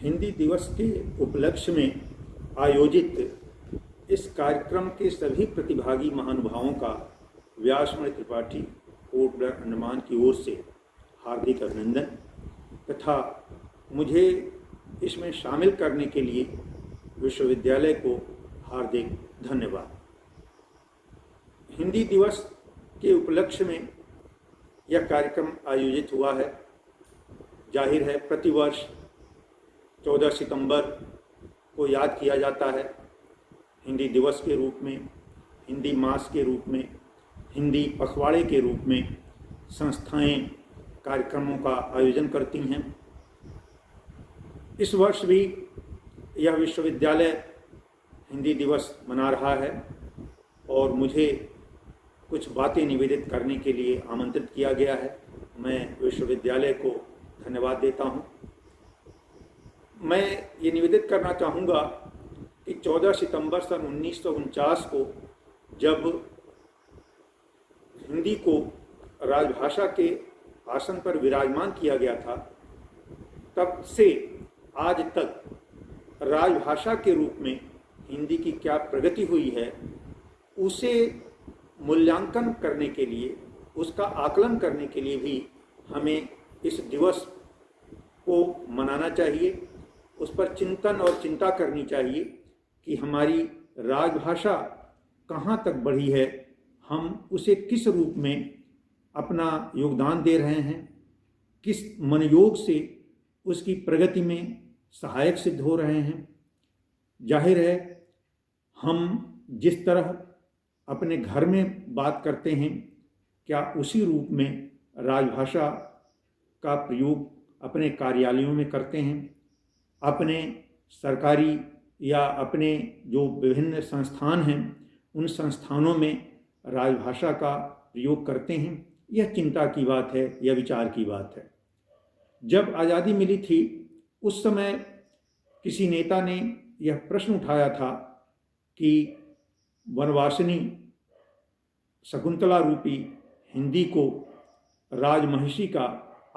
हिंदी दिवस के उपलक्ष्य में आयोजित इस कार्यक्रम के सभी प्रतिभागी महानुभावों का व्यासमणि त्रिपाठी पोर्ट ब्लेयर अंडमान की ओर से हार्दिक अभिनंदन तथा मुझे इसमें शामिल करने के लिए विश्वविद्यालय को हार्दिक धन्यवाद। हिंदी दिवस के उपलक्ष्य में यह कार्यक्रम आयोजित हुआ है। जाहिर है प्रतिवर्ष 14 सितंबर को याद किया जाता है हिंदी दिवस के रूप में, हिंदी मास के रूप में, हिंदी पखवाड़े के रूप में संस्थाएं कार्यक्रमों का आयोजन करती हैं। इस वर्ष भी यह विश्वविद्यालय हिंदी दिवस मना रहा है और मुझे कुछ बातें निवेदित करने के लिए आमंत्रित किया गया है। मैं विश्वविद्यालय को धन्यवाद देता हूं। मैं ये निवेदित करना चाहूँगा कि 14 सितंबर सन 1949 को जब हिंदी को राजभाषा के आसन पर विराजमान किया गया था, तब से आज तक राजभाषा के रूप में हिंदी की क्या प्रगति हुई है, उसे मूल्यांकन करने के लिए, उसका आकलन करने के लिए भी हमें इस दिवस को मनाना चाहिए। उस पर चिंतन और चिंता करनी चाहिए कि हमारी राजभाषा कहाँ तक बढ़ी है, हम उसे किस रूप में अपना योगदान दे रहे हैं, किस मनयोग से उसकी प्रगति में सहायक सिद्ध हो रहे हैं। जाहिर है हम जिस तरह अपने घर में बात करते हैं, क्या उसी रूप में राजभाषा का प्रयोग अपने कार्यालयों में करते हैं, अपने सरकारी या अपने जो विभिन्न संस्थान हैं उन संस्थानों में राजभाषा का प्रयोग करते हैं। यह चिंता की बात है, यह विचार की बात है। जब आज़ादी मिली थी उस समय किसी नेता ने यह प्रश्न उठाया था कि वनवासिनी शकुंतला रूपी हिंदी को राजमहिषी का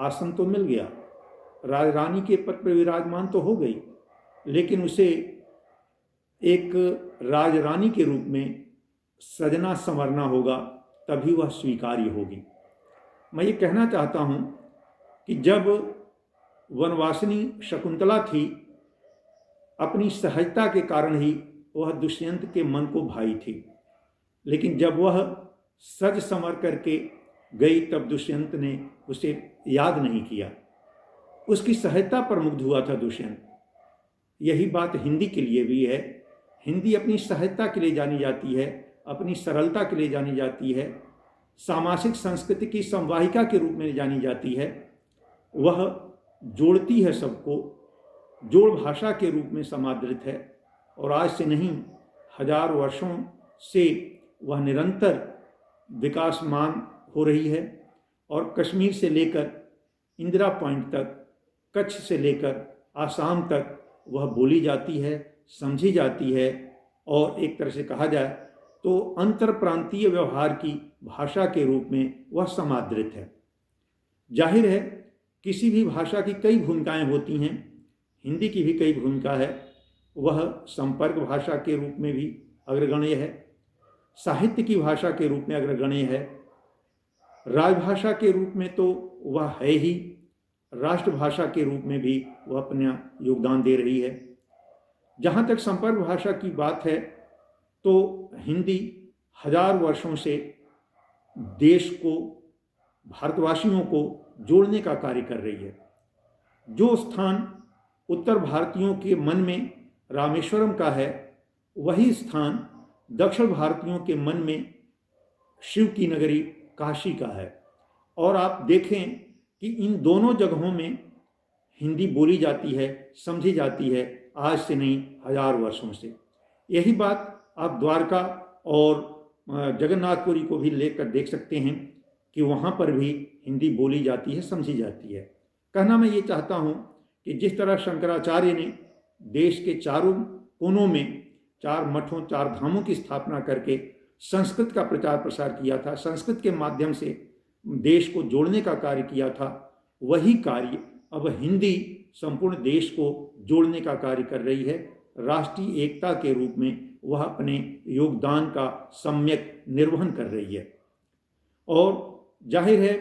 आसन तो मिल गया, राजरानी के पद पर विराजमान तो हो गई, लेकिन उसे एक राजरानी के रूप में सजना संवरना होगा, तभी वह स्वीकार्य होगी। मैं ये कहना चाहता हूँ कि जब वनवासिनी शकुंतला थी, अपनी सहजता के कारण ही वह दुष्यंत के मन को भाई थी, लेकिन जब वह सज संवर करके गई तब दुष्यंत ने उसे याद नहीं किया। उसकी सहजता पर मुग्ध हुआ था दुष्यंत। यही बात हिंदी के लिए भी है। हिंदी अपनी सहजता के लिए जानी जाती है, अपनी सरलता के लिए जानी जाती है, सामासिक संस्कृति की संवाहिका के रूप में जानी जाती है। वह जोड़ती है सबको, जोड़ भाषा के रूप में समादृत है और आज से नहीं, हजार वर्षों से वह निरंतर विकासमान हो रही है और कश्मीर से लेकर इंदिरा पॉइंट तक, कच्छ से लेकर आसाम तक वह बोली जाती है, समझी जाती है और एक तरह से कहा जाए तो अंतर प्रांतीय व्यवहार की भाषा के रूप में वह समादृत है। जाहिर है किसी भी भाषा की कई भूमिकाएं होती हैं, हिंदी की भी कई भूमिका है। वह संपर्क भाषा के रूप में भी अग्रगण्य है, साहित्य की भाषा के रूप में अग्रगण्य है, राजभाषा के रूप में तो वह है ही, राष्ट्रभाषा के रूप में भी वह अपना योगदान दे रही है। जहाँ तक संपर्क भाषा की बात है तो हिंदी हजार वर्षों से देश को, भारतवासियों को जोड़ने का कार्य कर रही है। जो स्थान उत्तर भारतीयों के मन में रामेश्वरम का है, वही स्थान दक्षिण भारतीयों के मन में शिव की नगरी काशी का है। और आप देखें कि इन दोनों जगहों में हिंदी बोली जाती है, समझी जाती है, आज से नहीं हजार वर्षों से। यही बात आप द्वारका और जगन्नाथपुरी को भी लेकर देख सकते हैं कि वहाँ पर भी हिंदी बोली जाती है, समझी जाती है। कहना मैं ये चाहता हूँ कि जिस तरह शंकराचार्य ने देश के चारों कोनों में 4 मठों, 4 धामों की स्थापना करके संस्कृत का प्रचार प्रसार किया था, संस्कृत के माध्यम से देश को जोड़ने का कार्य किया था, वही कार्य अब हिंदी संपूर्ण देश को जोड़ने का कार्य कर रही है। राष्ट्रीय एकता के रूप में वह अपने योगदान का सम्यक निर्वहन कर रही है। और जाहिर है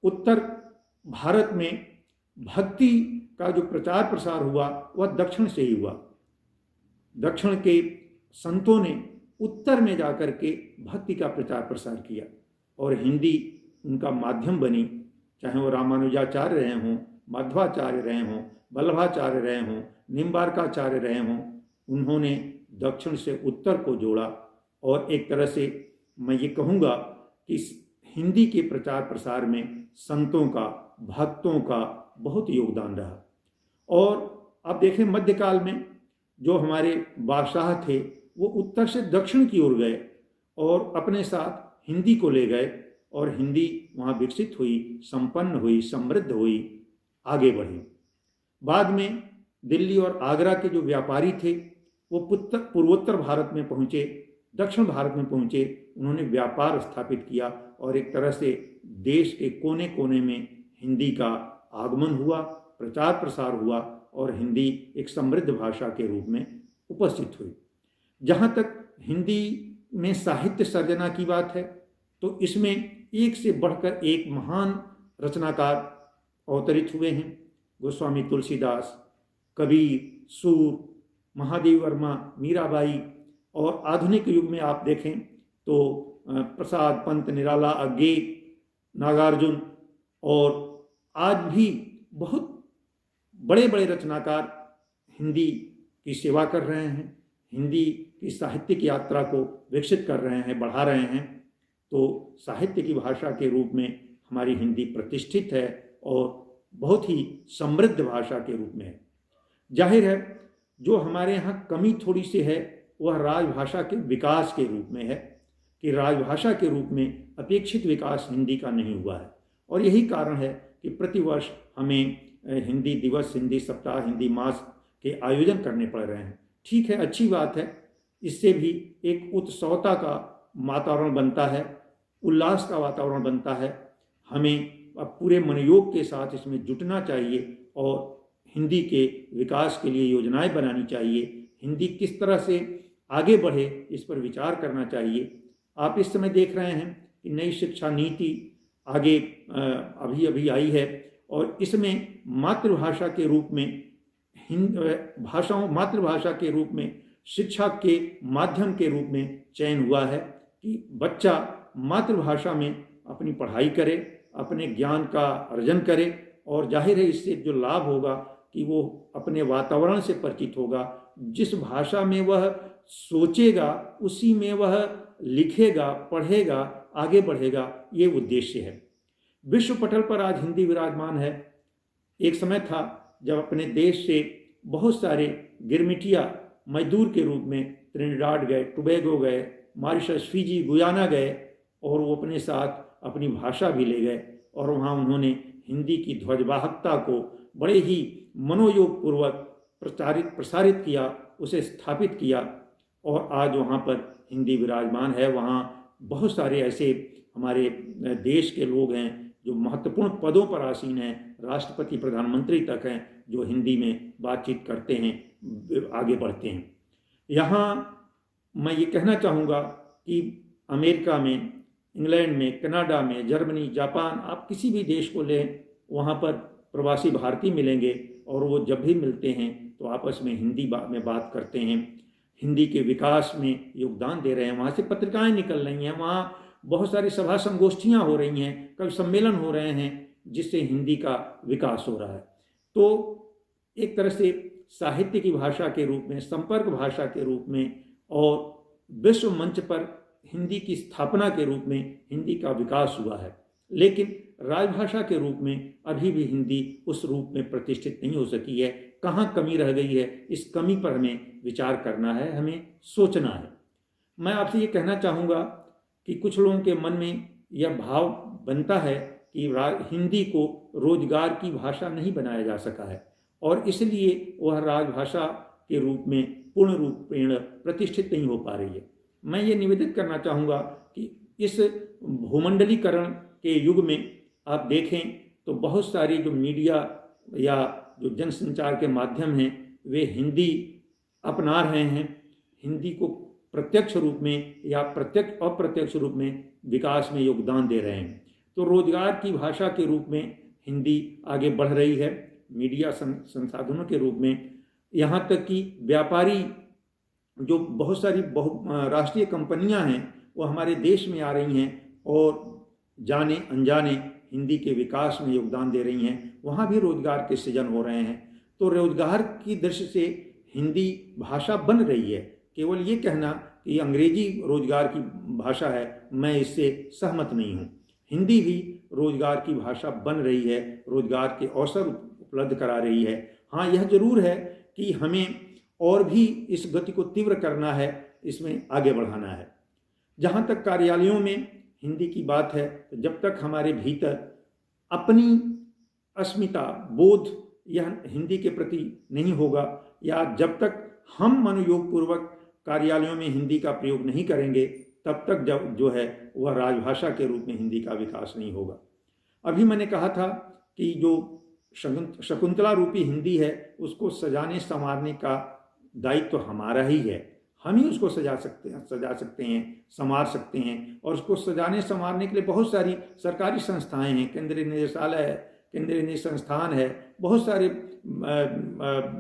उत्तर भारत में भक्ति का जो प्रचार प्रसार हुआ वह दक्षिण से ही हुआ। दक्षिण के संतों ने उत्तर में जाकर के भक्ति का प्रचार प्रसार किया और हिंदी उनका माध्यम बनी, चाहे वो रामानुजाचार्य रहे हों, माधवाचार्य रहे हों, वल्लभाचार्य रहे हों, निम्बार्काचार्य रहे हों। उन्होंने दक्षिण से उत्तर को जोड़ा और एक तरह से मैं ये कहूँगा कि हिंदी के प्रचार प्रसार में संतों का, भक्तों का बहुत योगदान रहा। और अब देखें मध्यकाल में जो हमारे बादशाह थे वो उत्तर से दक्षिण की ओर गए और अपने साथ हिंदी को ले गए और हिंदी वहाँ विकसित हुई, संपन्न हुई, समृद्ध हुई, आगे बढ़ी। बाद में दिल्ली और आगरा के जो व्यापारी थे वो पूर्वोत्तर भारत में पहुँचे, दक्षिण भारत में पहुँचे, उन्होंने व्यापार स्थापित किया और एक तरह से देश के कोने कोने में हिंदी का आगमन हुआ, प्रचार प्रसार हुआ और हिंदी एक समृद्ध भाषा के रूप में उपस्थित हुई। जहाँ तक हिंदी में साहित्य सर्जना की बात है तो इसमें एक से बढ़कर एक महान रचनाकार अवतरित हुए हैं। गोस्वामी तुलसीदास, कबीर, सूर, महादेव वर्मा, मीराबाई, और आधुनिक युग में आप देखें तो प्रसाद, पंत, निराला, अज्ञे, नागार्जुन, और आज भी बहुत बड़े बड़े रचनाकार हिंदी की सेवा कर रहे हैं, हिंदी की साहित्य की यात्रा को विकसित कर रहे हैं, बढ़ा रहे हैं। तो साहित्य की भाषा के रूप में हमारी हिंदी प्रतिष्ठित है और बहुत ही समृद्ध भाषा के रूप में है। जाहिर है जो हमारे यहाँ कमी थोड़ी सी है वह राजभाषा के विकास के रूप में है कि राजभाषा के रूप में अपेक्षित विकास हिंदी का नहीं हुआ है। और यही कारण है कि प्रतिवर्ष हमें हिंदी दिवस, हिंदी सप्ताह, हिंदी मास के आयोजन करने पड़ रहे हैं। ठीक है, अच्छी बात है, इससे भी एक उत्सवता का वातावरण बनता है, उल्लास का वातावरण बनता है। हमें अब पूरे मनोयोग के साथ इसमें जुटना चाहिए और हिंदी के विकास के लिए योजनाएं बनानी चाहिए। हिंदी किस तरह से आगे बढ़े इस पर विचार करना चाहिए। आप इस समय देख रहे हैं कि नई शिक्षा नीति आगे अभी अभी आई है और इसमें मातृभाषा के रूप में मातृभाषा के रूप में शिक्षा के माध्यम के रूप में चयन हुआ है कि बच्चा मातृभाषा में अपनी पढ़ाई करे, अपने ज्ञान का अर्जन करे और जाहिर है इससे जो लाभ होगा कि वो अपने वातावरण से परिचित होगा। जिस भाषा में वह सोचेगा उसी में वह लिखेगा, पढ़ेगा, आगे बढ़ेगा, ये उद्देश्य है। विश्व पटल पर आज हिंदी विराजमान है। एक समय था जब अपने देश से बहुत सारे गिरमिटिया मजदूर के रूप में त्रिनिडाद गए, टोबैगो गए, मॉरिशस, फिजी, गुयाना गए और वो अपने साथ अपनी भाषा भी ले गए और वहाँ उन्होंने हिंदी की ध्वजवाहकता को बड़े ही मनोयोग पूर्वक प्रसारित किया, उसे स्थापित किया और आज वहाँ पर हिंदी विराजमान है। वहाँ बहुत सारे ऐसे हमारे देश के लोग हैं जो महत्वपूर्ण पदों पर आसीन हैं, राष्ट्रपति, प्रधानमंत्री तक हैं, जो हिंदी में बातचीत करते हैं, आगे बढ़ते हैं। यहाँ मैं ये कहना चाहूँगा कि अमेरिका में, इंग्लैंड में, कनाडा में, जर्मनी, जापान, आप किसी भी देश को लें, वहाँ पर प्रवासी भारतीय मिलेंगे और वो जब भी मिलते हैं तो आपस में हिंदी में बात करते हैं, हिंदी के विकास में योगदान दे रहे हैं। वहाँ से पत्रिकाएं निकल रही हैं, वहाँ बहुत सारी सभा संगोष्ठियाँ हो रही हैं, कवि सम्मेलन हो रहे हैं, जिससे हिंदी का विकास हो रहा है। तो एक तरह से साहित्य की भाषा के रूप में, संपर्क भाषा के रूप में और विश्व मंच पर हिंदी की स्थापना के रूप में हिंदी का विकास हुआ है। लेकिन राजभाषा के रूप में अभी भी हिंदी उस रूप में प्रतिष्ठित नहीं हो सकी है। कहाँ कमी रह गई है, इस कमी पर हमें विचार करना है, हमें सोचना है। मैं आपसे ये कहना चाहूँगा कि कुछ लोगों के मन में यह भाव बनता है कि हिंदी को रोजगार की भाषा नहीं बनाया जा सका है और इसलिए वह राजभाषा के रूप में पूर्ण रूपेण प्रतिष्ठित नहीं हो पा रही है। मैं ये निवेदित करना चाहूँगा कि इस भूमंडलीकरण के युग में आप देखें तो बहुत सारी जो मीडिया या जो जनसंचार के माध्यम हैं वे हिंदी अपना रहे हैं, हिंदी को प्रत्यक्ष रूप में या प्रत्यक्ष अप्रत्यक्ष रूप में विकास में योगदान दे रहे हैं। तो रोजगार की भाषा के रूप में हिंदी आगे बढ़ रही है, मीडिया संसाधनों के रूप में, यहाँ तक कि व्यापारी जो बहुत सारी राष्ट्रीय कंपनियां हैं वो हमारे देश में आ रही हैं और जाने अनजाने हिंदी के विकास में योगदान दे रही हैं, वहाँ भी रोजगार के सृजन हो रहे हैं। तो रोजगार की दृष्टि से हिंदी भाषा बन रही है। केवल ये कहना कि अंग्रेजी रोजगार की भाषा है, मैं इससे सहमत नहीं हूँ। हिंदी भी रोजगार की भाषा बन रही है, रोजगार के अवसर उपलब्ध करा रही है। हाँ, यह जरूर है कि हमें और भी इस गति को तीव्र करना है, इसमें आगे बढ़ाना है। जहाँ तक कार्यालयों में हिंदी की बात है, तो जब तक हमारे भीतर अपनी अस्मिता बोध यह हिंदी के प्रति नहीं होगा, या जब तक हम मनोयोग पूर्वक कार्यालयों में हिंदी का प्रयोग नहीं करेंगे, तब तक जो है वह राजभाषा के रूप में हिंदी का विकास नहीं होगा। अभी मैंने कहा था कि जो शकुंतला रूपी हिंदी है उसको सजाने संवारने का दायित्व तो हमारा ही है। हम ही उसको सजा सकते हैं, संवार सकते हैं। और उसको सजाने संवारने के लिए बहुत सारी सरकारी संस्थाएं हैं, केंद्रीय निदेशालय है, केंद्रीय निधि संस्थान है, बहुत सारे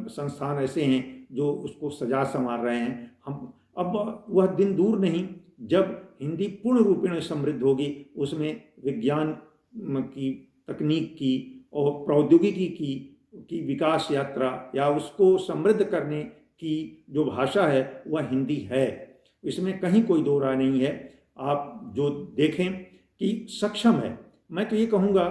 संस्थान ऐसे हैं जो उसको सजा संवार रहे हैं। हम अब वह दिन दूर नहीं जब हिंदी पूर्ण रूपेण समृद्ध होगी, उसमें विज्ञान की, तकनीक की और प्रौद्योगिकी की विकास यात्रा या उसको समृद्ध करने की जो भाषा है वह हिंदी है, इसमें कहीं कोई दो राय नहीं है। आप जो देखें कि सक्षम है। मैं तो ये कहूँगा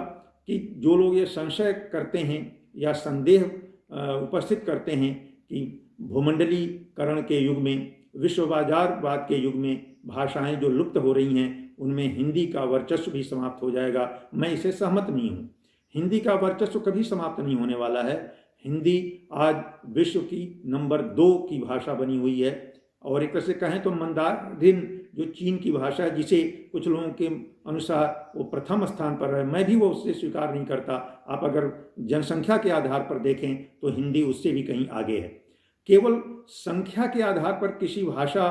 कि जो लोग ये संशय करते हैं या संदेह उपस्थित करते हैं कि भूमंडलीकरण के युग में, विश्व बाजारवाद के युग में भाषाएं जो लुप्त हो रही हैं उनमें हिंदी का वर्चस्व भी समाप्त हो जाएगा, मैं इसे सहमत नहीं हूँ। हिंदी का वर्चस्व कभी समाप्त नहीं होने वाला है। हिंदी आज विश्व की नंबर 2 की भाषा बनी हुई है। और एक तरह से कहें तो मंदारिन जो चीन की भाषा है, जिसे कुछ लोगों के अनुसार वो प्रथम स्थान पर है, मैं भी वो उससे स्वीकार नहीं करता। आप अगर जनसंख्या के आधार पर देखें तो हिंदी उससे भी कहीं आगे है। केवल संख्या के आधार पर किसी भाषा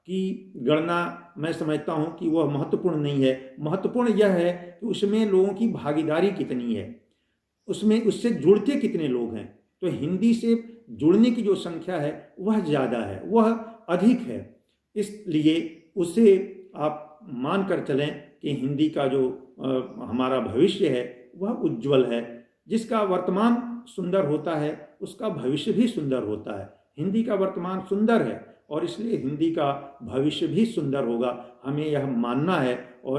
की गणना मैं समझता हूँ कि वह महत्वपूर्ण नहीं है। महत्वपूर्ण यह है कि उसमें लोगों की भागीदारी कितनी है, उसमें उससे जुड़ते कितने लोग हैं। तो हिंदी से जुड़ने की जो संख्या है वह ज़्यादा है, वह अधिक है। इसलिए उसे आप मान कर चलें कि हिंदी का जो हमारा भविष्य है वह उज्जवल है। जिसका वर्तमान सुंदर होता है उसका भविष्य भी सुंदर होता है। हिंदी का वर्तमान सुंदर है और इसलिए हिंदी का भविष्य भी सुंदर होगा, हमें यह मानना है। और